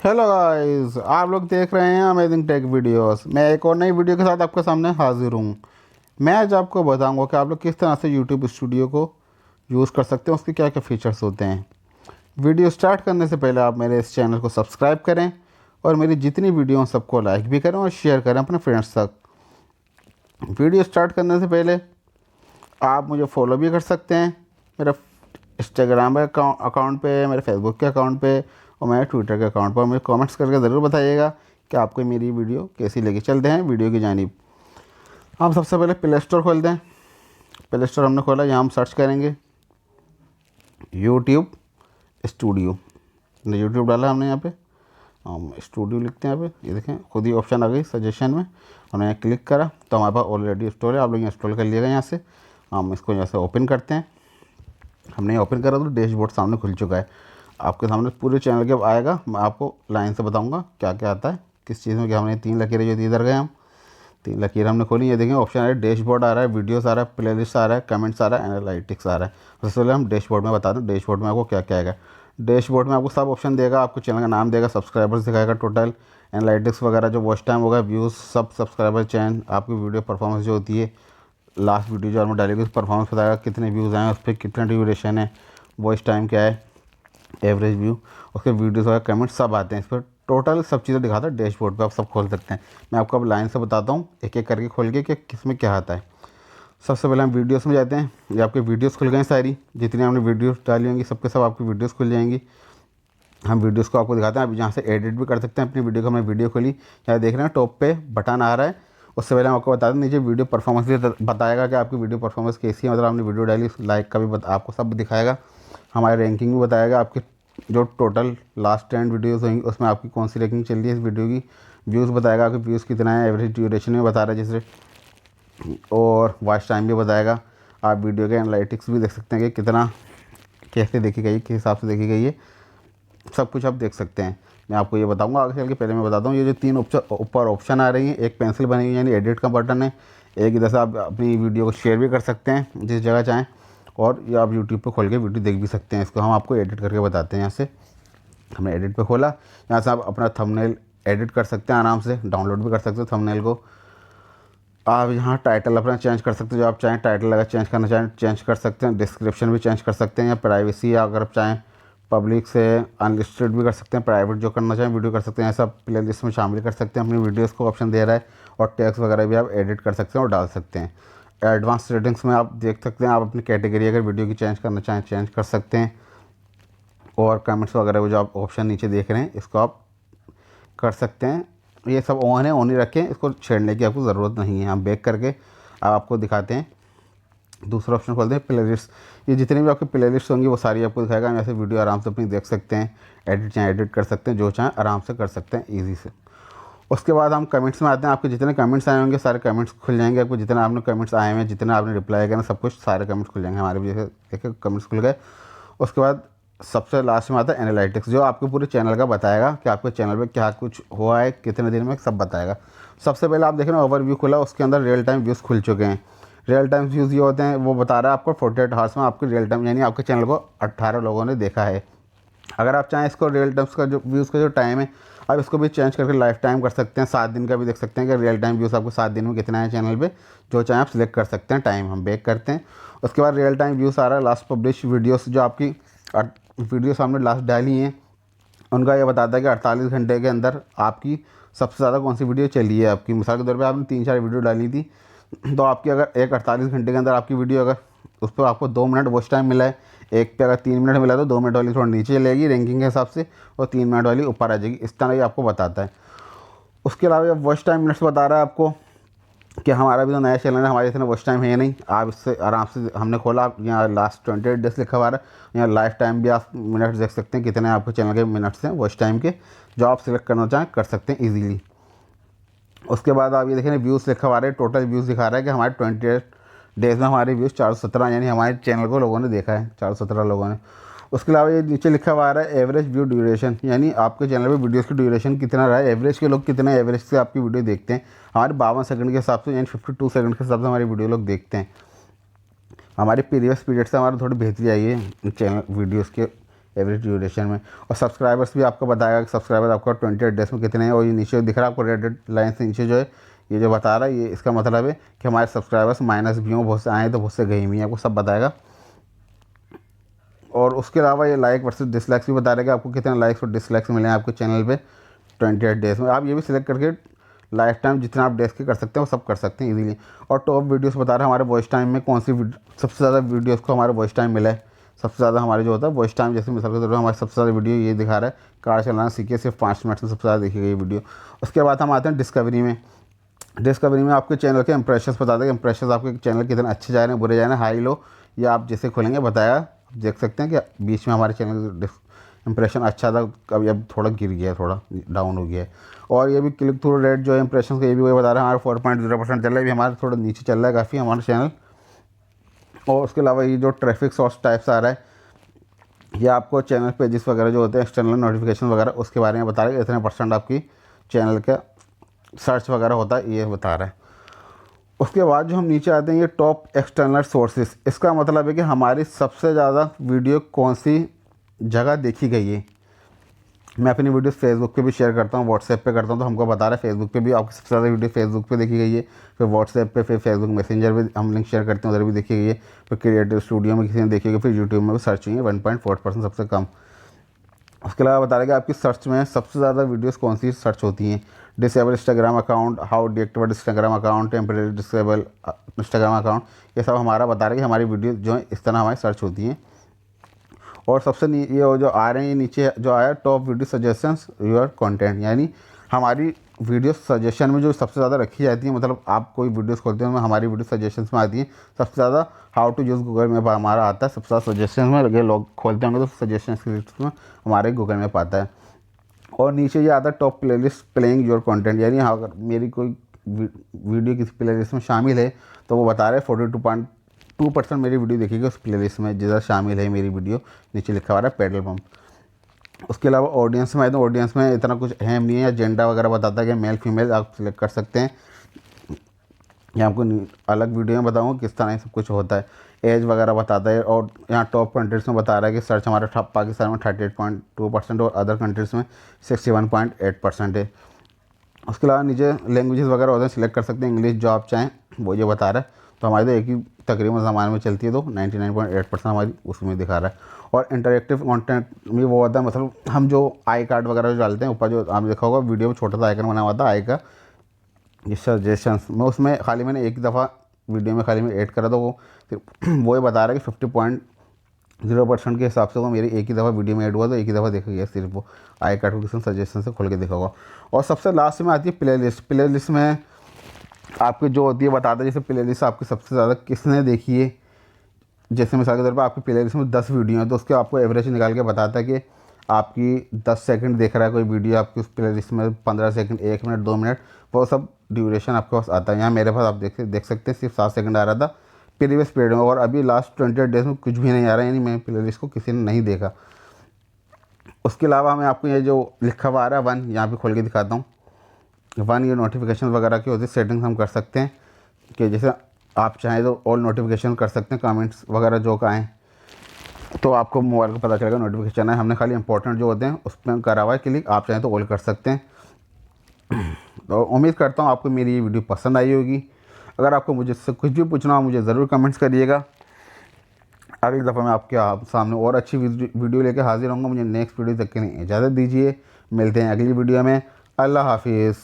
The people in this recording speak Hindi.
हेलो गाइस, आप लोग देख रहे हैं अमेजिंग टेक वीडियोस। मैं एक और नई वीडियो के साथ आपके सामने हाजिर हूँ। मैं आज आपको बताऊंगा कि आप लोग किस तरह से यूट्यूब स्टूडियो को यूज़ कर सकते हैं, उसके क्या क्या फ़ीचर्स होते हैं। वीडियो स्टार्ट करने से पहले आप मेरे इस चैनल को सब्सक्राइब करें और मेरी जितनी वीडियो हैं सबको लाइक भी करें और शेयर करें अपने फ्रेंड्स तक। वीडियो स्टार्ट करने से पहले आप मुझे फॉलो भी कर सकते हैं, मेरा इंस्टाग्राम अकाउंट पे, मेरे फेसबुक के अकाउंट पे और मेरे ट्विटर के अकाउंट पर। मुझे कमेंट्स करके ज़रूर बताइएगा कि आपको मेरी वीडियो कैसी लगी। चलते हैं वीडियो की जानिब। हम सबसे पहले प्ले स्टोर खोलते हैं। प्ले स्टोर हमने खोला, यहाँ हम सर्च करेंगे यूट्यूब स्टूडियो। यूट्यूब डाला हमने, यहाँ पे हम स्टूडियो लिखते हैं। यहाँ पे ये देखें खुद ही ऑप्शन आ गई सजेशन में, हमने यहाँ क्लिक करा तो हमारे पास ऑलरेडी इंस्टॉल है। आप लोग इंस्टॉल कर लिएगा। यहाँ से हम इसको यहाँ से ओपन करते हैं। हमने ओपन करा तो डैशबोर्ड सामने खुल चुका है। आपके सामने पूरे चैनल के आएगा। मैं आपको लाइन से बताऊंगा क्या क्या आता है, किस चीज़ में क्या। हमने 3 लकीरें जो थी इधर गए हम, 3 लकीरें हमने खोली। ये देखें ऑप्शन आ रहा है, डैशबोर्ड आ रहा है, वीडियोस आ रहा है, प्लेलिस्ट आ रहा है, कमेंट्स आ रहा है, एनालिटिक्स आ रहा है। सबसे पहले हम डैशबोर्ड में बता दें डैशबोर्ड में आपको क्या क्या आएगा। डैशबोर्ड में आपको सब ऑप्शन देगा, आपको चैनल का नाम देगा, सब्सक्राइबर्स दिखाएगा, टोटल एनालिटिक्स वगैरह, जो वॉच टाइम होगा, व्यूज़, सब सब्सक्राइबर चैन, आपकी वीडियो परफॉर्मेंस जो होती है, लास्ट वीडियो जो आपने डाली उस परफॉर्मेंस बताएगा, कितने व्यूज़ आए, उस पर कितना ड्यूरेशन है, वॉच टाइम क्या है, एवरेज व्यू, उसके वीडियोस वगैरह, कमेंट्स सब आते हैं इस पर। टोटल सब चीज़ें दिखाता है डैशबोर्ड पे, आप सब खोल सकते हैं। मैं आपको अब लाइन से बताता हूँ एक एक करके खोल के कि किस में क्या आता है। सबसे पहले हम वीडियोस में जाते हैं। ये आपकी वीडियोस खुल गई सारी, जितनी हमने वीडियोस डाली होंगी सबके सब आपकी वीडियोस खुल जाएंगी। हम वीडियोस को आपको दिखाते हैं। आप यहाँ से एडिट भी कर सकते हैं अपनी वीडियो को। हमने वीडियो खोली, यहाँ देख रहे हैं टॉप पे बटन आ रहा है। उससे पहले हम आपको बता दें, नीचे वीडियो परफॉर्मेंस भी बताएगा कि आपकी वीडियो परफॉर्मेंस कैसी है। मतलब आपने वीडियो डाली, लाइक का भी आपको सब दिखाएगा। हमारी रैंकिंग भी बताएगा, आपकी जो टोटल लास्ट 10 वीडियोस होंगी उसमें आपकी कौन सी रैंकिंग चल रही है इस वीडियो की। व्यूज़ बताएगा, आपके व्यूज़ कितना है, एवरेज ड्यूरेशन भी बता रहा है जैसे, और वॉच टाइम भी बताएगा। आप वीडियो के एनालिटिक्स भी देख सकते हैं कि कितना, कैसे देखी गई, किस हिसाब से देखी गई है, सब कुछ आप देख सकते हैं। मैं आपको ये बताऊंगा आगे चल के। पहले मैं बताता हूँ, ये जो 3 ऊपर ऑप्शन आ रही हैं, एक पेंसिल बनी हुई है यानी एडिट का बटन है, एक इधर से आप अपनी वीडियो को शेयर भी कर सकते हैं जिस जगह चाहें, और ये आप यूट्यूब पे खोल के वीडियो देख भी सकते हैं। इसको हम आपको एडिट करके बताते हैं। यहाँ से हमने एडिट पे खोला, यहाँ से आप अपना थंबनेल एडिट कर सकते हैं आराम से, डाउनलोड भी कर सकते हैं थंबनेल को। आप यहाँ टाइटल अपना चेंज कर सकते हैं, जो आप चाहें टाइटल अगर चेंज करना चाहें चेंज कर सकते हैं। डिस्क्रिप्शन भी चेंज कर सकते हैं, या प्राइवेसी, या अगर आप चाहें पब्लिक से अनलिस्टेड भी कर सकते हैं, प्राइवेट जो करना चाहें वीडियो कर सकते हैं। ऐसा प्ले लिस्ट में शामिल कर सकते हैं अपनी वीडियोज़ को, ऑप्शन दे रहा है। और टैग्स वगैरह भी आप एडिट कर सकते हैं और डाल सकते हैं। एडवांस सेटिंग्स में आप देख सकते हैं, आप अपनी कैटेगरी अगर वीडियो की चेंज करना चाहें चेंज कर सकते हैं। और कमेंट्स वगैरह जो आप ऑप्शन नीचे देख रहे हैं इसको आप कर सकते हैं। ये सब ऑन है, ऑन ही रखें, इसको छेड़ने की आपको ज़रूरत नहीं है। हम बैक करके अब आपको दिखाते हैं। दूसरा ऑप्शन खोलते हैं प्ले लिस्ट। ये जितनी भी आपकी प्ले लिस्ट होंगी वो सारी आपको दिखाएगा। ऐसे वीडियो आराम से अपनी देख सकते हैं, एडिट चाहें एडिट कर सकते हैं, जो चाहें आराम से कर सकते हैं ईजी से। उसके बाद हम कमेंट्स में आते हैं। आपके जितने कमेंट्स आए होंगे सारे कमेंट्स खुल जाएंगे। आपको जितने आपने कमेंट्स आए हैं, जितने आपने रिप्लाई किया ना, सब कुछ सारे कमेंट्स खुल जाएंगे। हमारे भी जैसे देखिए कमेंट्स खुल गए। उसके बाद सबसे लास्ट में आता है एनालिटिक्स, जो आपके पूरे चैनल का बताएगा कि आपके चैनल पे क्या कुछ हुआ है, कितने दिन में, सब बताएगा। सबसे पहले आप देखें ना, ओवरव्यू खुला, उसके अंदर रियल टाइम व्यूज़ खुल चुके हैं। रियल टाइम व्यूज़ ये होते हैं, वो बता रहा है आपको 48 आवर्स में आपके रियल टाइम, यानी आपके चैनल को 18 लोगों ने देखा है। अगर आप चाहें इसको रियल टाइम्स का जो व्यूज़ का जो टाइम है, आप इसको भी चेंज करके लाइफ टाइम कर सकते हैं। 7 दिन का भी देख सकते हैं कि रियल टाइम व्यूज़ आपको 7 दिन में कितना है चैनल पे, जो चाहें आप सिलेक्ट कर सकते हैं। टाइम हम बैक करते हैं। उसके बाद रियल टाइम व्यूज़ आ रहा है, लास्ट पब्लिश वीडियोस, जो आपकी वीडियो सामने लास्ट डाली हैं उनका ये बताता है कि 48 घंटे के अंदर आपकी सबसे ज़्यादा कौन सी वीडियो चली है आपकी। मिसाल के तौर पे आपने 3-4 वीडियो डाली थी, तो आपकी अगर एक 48 घंटे के अंदर आपकी वीडियो, अगर उस पर आपको 2 मिनट वॉच टाइम मिला है, एक पे अगर 3 मिनट मिला तो 2 मिनट वाली थोड़ा नीचे चलेगी रैंकिंग के हिसाब से, और 3 मिनट वाली ऊपर आ जाएगी। इस तरह ये आपको बताता है। उसके अलावा वॉच टाइम मिनट्स बता रहा है आपको कि हमारा भी तो नया चैनल है, हमारे इतना वॉच टाइम है नहीं। आप इससे आराम से, हमने खोला, आप यहाँ लास्ट 28 डेज लिखा हुआ है, यहाँ लाइफ टाइम भी आप मिनट्स देख सकते हैं, कितने आपके चैनल के मिनट्स हैं वॉच टाइम के, जो आप सिलेक्ट करना चाहें कर सकते हैं ईजीली। उसके बाद आप ये देखें व्यूज़ लिखा हुआ है, टोटल व्यूज़ दिखा रहा है कि हमारे 28 डेज़ में हमारे व्यूज़ 417, यानी हमारे चैनल को लोगों ने देखा है 417 लोगों ने। उसके अलावा ये नीचे लिखा हुआ आ रहा है एवरेज व्यू ड्यूरेशन, यानी आपके चैनल पे वीडियोस की ड्यूरेशन कितना रहा है, एवरेज के लोग कितने एवरेज से आपकी वीडियो देखते हैं। हमारे 52 सेकंड के हिसाब से, यानी 52 सेकंड के हिसाब से हमारी वीडियो लोग देखते हैं। हमारे प्रीवियस पीरियड से हमारा थोड़ी बेहतरी आई है चैनल वीडियोज़ के एवरेज ड्यूरेशन में। और सब्सक्राइबर्स भी आपको बताएगा कि सब्सक्राइबर आपका 28 डेज में कितने हैं। और ये नीचे दिख रहा है आपको रेड लाइन से नीचे जो है ये जो बता रहा है, ये इसका मतलब है कि हमारे सब्सक्राइबर्स माइनस भी हों, बहुत से आए तो बहुत से गए भी हैं, आपको सब बताएगा। और उसके अलावा ये लाइक वर्सेस डिसलाइक्स भी बता रहेगा आपको कितने लाइक्स और डिसलाइक्स मिले हैं आपके चैनल पे 28 डेज़ में। आप ये भी सिलेक्ट करके लाइफ टाइम जितना आप डेज़ के कर सकते हैं वो सब कर सकते हैं इजीली। और टॉप वीडियोस बता रहे हैं हमारे वॉइस टाइम में कौन सी सबसे ज़्यादा वीडियोस को हमारे वॉइस टाइम मिला है। सबसे ज़्यादा हमारे जो होता है वॉइस टाइम, जैसे मिसाल के तौर पर हमारे सबसे ज़्यादा वीडियो ये दिखा रहा है कार चलाना सीखिए, सिर्फ 5 मिनट में सबसे ज़्यादा देखी गई वीडियो। उसके बाद हम आते हैं डिस्कवरी में। डिस्कवरी में आपके चैनल के इंप्रेशंस बता दें, इंप्रेशंस आपके चैनल कितने अच्छे जा रहे हैं, बुरे जा रहे हैं, हाई लो, या आप जैसे खोलेंगे बताया। आप देख सकते हैं कि बीच में हमारे चैनल इंप्रेशन अच्छा था, कभी अब थोड़ा गिर गया है, थोड़ा डाउन हो गया है। और ये भी क्लिक थ्रू रेट जो है इंप्रेशन का, ये भी वही बता रहा है हमारा 4.0% चल रहा है, भी हमारा थोड़ा नीचे चल रहा है काफ़ी हमारा चैनल। और उसके अलावा ये जो ट्रैफिक सोर्स टाइप्स आ रहा है, ये आपको चैनल पेजेस वगैरह जो होते हैं एक्सटर्नल नोटिफिकेशन वगैरह उसके बारे में बता रहा है, इतने % आपकी चैनल का सर्च वगैरह होता है, ये बता रहा है। उसके बाद जो हम नीचे आते हैं ये टॉप एक्सटर्नल सोर्सेज, इसका मतलब है कि हमारी सबसे ज़्यादा वीडियो कौन सी जगह देखी गई है। मैं अपनी वीडियोस फेसबुक पे भी शेयर करता हूँ, व्हाट्सएप पे करता हूँ, तो हमको बता रहा है फेसबुक पे भी आपकी सबसे ज़्यादा वीडियो फेसबुक पे देखी गई है, फिर व्हाट्सएप पे, फिर फेसबुक मैसेंजर पे हम लिंक शेयर करते हैं उधर भी देखी गई है, फिर क्रिएटिव स्टूडियो में किसी ने देखी गई, फिर यूट्यूब में भी सर्च हुई है 1.4% सबसे कम। उसके अलावा बता रहा है कि आपकी सर्च में सबसे ज़्यादा वीडियोस कौन सी सर्च होती हैं। Disable Instagram account, how deactivate Instagram account, temporary disable Instagram account, ये सब हमारा बता रहा है कि हमारी वीडियो जो है इस तरह हमारी सर्च होती हैं। और सबसे ये जो आ रहे हैं ये नीचे जो आया top video suggestions your content, यानी हमारी वीडियो सजेशन में जो सबसे ज़्यादा रखी जाती है, मतलब आप कोई वीडियोस खोलते हैं हमारी वीडियो सजेशंस में आती है सबसे ज़्यादा। How to use Google map हमारा आता है सबसे ज़्यादा सजेशन में, अगर लोग खोलते होंगे तो सजेशन की लिस्ट में हमारे गूगल मैप आता है। और नीचे ये आता है top playlist playing your content, यानी अगर मेरी कोई वीडियो किसी प्लेलिस्ट में शामिल है तो वो बता रहे हैं 42% मेरी वीडियो देखिएगा उस प्लेलिस्ट में जिधर शामिल है मेरी वीडियो, नीचे लिखा हुआ है पेट्रोल पंप। उसके अलावा ऑडियंस में आए तो ऑडियंस में इतना कुछ अहम नहीं है, या जेंडर वगैरह बताता है कि मेल फीमेल आप सिलेक्ट कर सकते हैं, या आपको अलग वीडियो में बताऊँगा किस तरह सब कुछ होता है। एज वगैरह बताता है। और यहाँ टॉप कंट्रीज़ में बता रहा है कि सर्च हमारा पाकिस्तान में 38.2% और अदर कंट्रीज़ में 61.8% है। उसके अलावा नीचे लैंग्वेजेस वगैरह होते हैं, सिलेक्ट कर सकते हैं, इंग्लिश जो आप चाहें वो ये बता रहा है। तो हमारी तो एक ही तकरीबन ज़माने में चलती है, तो 99.8% हमारी उसमें दिखा रहा है। और इंटरेक्टिव कंटेंट में वो होता है, मतलब हम जो आई कार्ड वगैरह जो डालते हैं ऊपर, जो आपने देखा होगा वीडियो में छोटा सा आइकन बना हुआ था आई का, ये सजेशंस में, उसमें खाली मैंने एक दफ़ा वीडियो में खाली मैं ऐड करा, तो वो वो ये बता रहा है कि 50.0% के हिसाब से वो मेरी एक ही दफ़ा वीडियो में ऐड हुआ, तो एक ही दफ़ा देखा गया सिर्फ वो आई कार्ड को किसी सजेशन से खोल के देखा होगा। और सबसे लास्ट में आती है प्ले लिस्ट में आपकी जो होती है बताता है, जैसे प्ले लिस्ट आपकी सबसे ज़्यादा किसने देखी है। जैसे मिसाल के तौर पर आपकी प्ले लिस्ट में 10 वीडियो है, तो उसके आपको एवरेज निकाल के बताता है कि आपकी 10 सेकंड देख रहा है कोई वीडियो, आपकी उस प्ले लिस्ट में 15 सेकंड, 1 मिनट, 2 मिनट, वो सब ड्यूरेशन आपके पास आता है। यहाँ मेरे पास आप देख सकते हैं सिर्फ 7 सेकंड आ रहा था प्रीवियस पीरियड में, और अभी लास्ट 28 डेज में कुछ भी नहीं आ रहा है, यानी मैं प्ले लिस्ट को किसी ने नहीं देखा। उसके अलावा मैं आपको ये जो लिखा हुआ आ रहा है 1, यहाँ पे खोल के दिखाता हूँ। 1 ये नोटिफिकेशन वगैरह की होती है, सेटिंग्स हम कर सकते हैं कि जैसे आप चाहें तो ऑल नोटिफिकेशन कर सकते हैं, कमेंट्स वगैरह जो का आएँ तो आपको मोबाइल को पता चलेगा नोटिफिकेशन है। हमने खाली इंपॉर्टेंट जो होते हैं उस पर करा हुआ है क्लिक, आप चाहें तो ऑल कर सकते हैं। तो उम्मीद करता हूँ आपको मेरी ये वीडियो पसंद आई होगी। अगर आपको मुझसे कुछ भी पूछना हो मुझे ज़रूर कमेंट्स करिएगा। अगली दफ़ा मैं आपके सामने और अच्छी वीडियो लेकर हाजिर होऊंगा। मुझे नेक्स्ट वीडियो तक के लिए इजाज़त दीजिए, मिलते हैं अगली वीडियो में। अल्लाह हाफिज़।